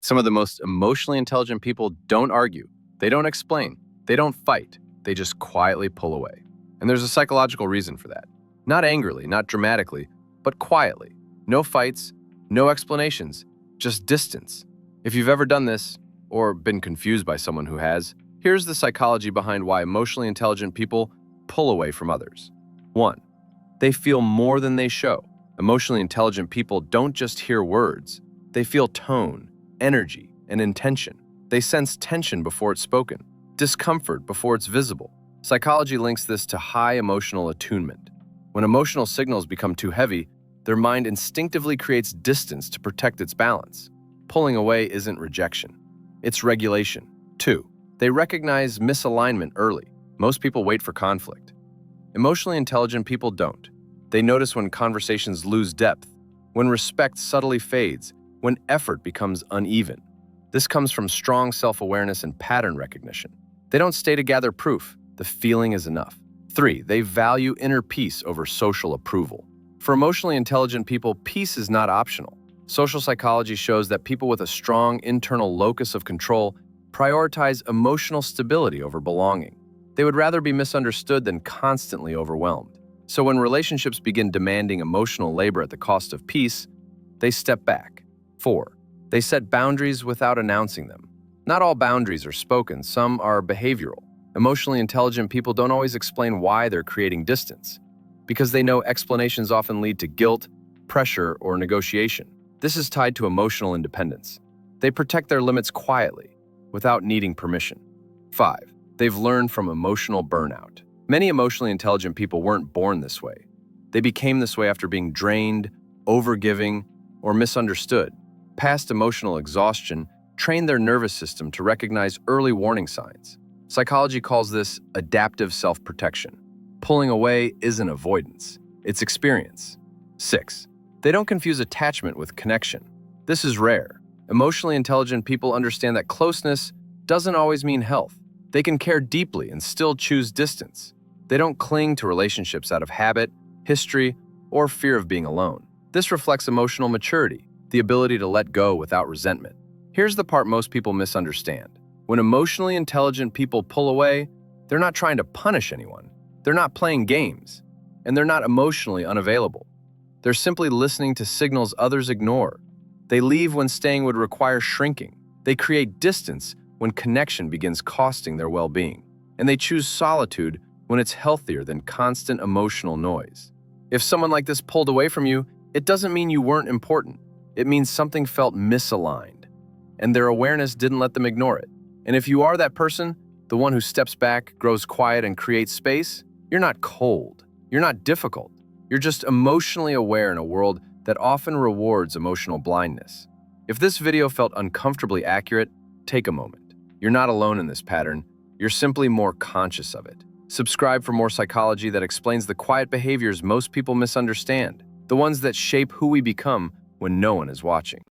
Some of the most emotionally intelligent people don't argue, they don't explain, they don't fight, they just quietly pull away. And there's a psychological reason for that. Not angrily, not dramatically, but quietly. No fights, no explanations, just distance. If you've ever done this, or been confused by someone who has, here's the psychology behind why emotionally intelligent people pull away from others. 1. They feel more than they show. Emotionally intelligent people don't just hear words, they feel tone, energy, and intention. They sense tension before it's spoken, discomfort before it's visible. Psychology links this to high emotional attunement. When emotional signals become too heavy, their mind instinctively creates distance to protect its balance. Pulling away isn't rejection, it's regulation. 2. They recognize misalignment early. Most people wait for conflict. Emotionally intelligent people don't. They notice when conversations lose depth, when respect subtly fades, when effort becomes uneven. This comes from strong self-awareness and pattern recognition. They don't stay to gather proof. The feeling is enough. 3. They value inner peace over social approval. For emotionally intelligent people, peace is not optional. Social psychology shows that people with a strong internal locus of control prioritize emotional stability over belonging. They would rather be misunderstood than constantly overwhelmed. So when relationships begin demanding emotional labor at the cost of peace, they step back. 4. They set boundaries without announcing them. Not all boundaries are spoken, some are behavioral. Emotionally intelligent people don't always explain why they're creating distance, because they know explanations often lead to guilt, pressure, or negotiation. This is tied to emotional independence. They protect their limits quietly, without needing permission. 5. They've learned from emotional burnout. Many emotionally intelligent people weren't born this way. They became this way after being drained, overgiving, or misunderstood. Past emotional exhaustion trained their nervous system to recognize early warning signs. Psychology calls this adaptive self-protection. Pulling away isn't avoidance, it's experience. 6. They don't confuse attachment with connection. This is rare. Emotionally intelligent people understand that closeness doesn't always mean health. They can care deeply and still choose distance. They don't cling to relationships out of habit, history, or fear of being alone. This reflects emotional maturity, the ability to let go without resentment. Here's the part most people misunderstand. When emotionally intelligent people pull away, they're not trying to punish anyone. They're not playing games, and they're not emotionally unavailable. They're simply listening to signals others ignore. They leave when staying would require shrinking. They create distance when connection begins costing their well-being. And they choose solitude when it's healthier than constant emotional noise. If someone like this pulled away from you, it doesn't mean you weren't important. It means something felt misaligned, and their awareness didn't let them ignore it. And if you are that person, the one who steps back, grows quiet, and creates space, you're not cold. You're not difficult. You're just emotionally aware in a world that often rewards emotional blindness. If this video felt uncomfortably accurate, take a moment. You're not alone in this pattern. You're simply more conscious of it. Subscribe for more psychology that explains the quiet behaviors most people misunderstand, the ones that shape who we become when no one is watching.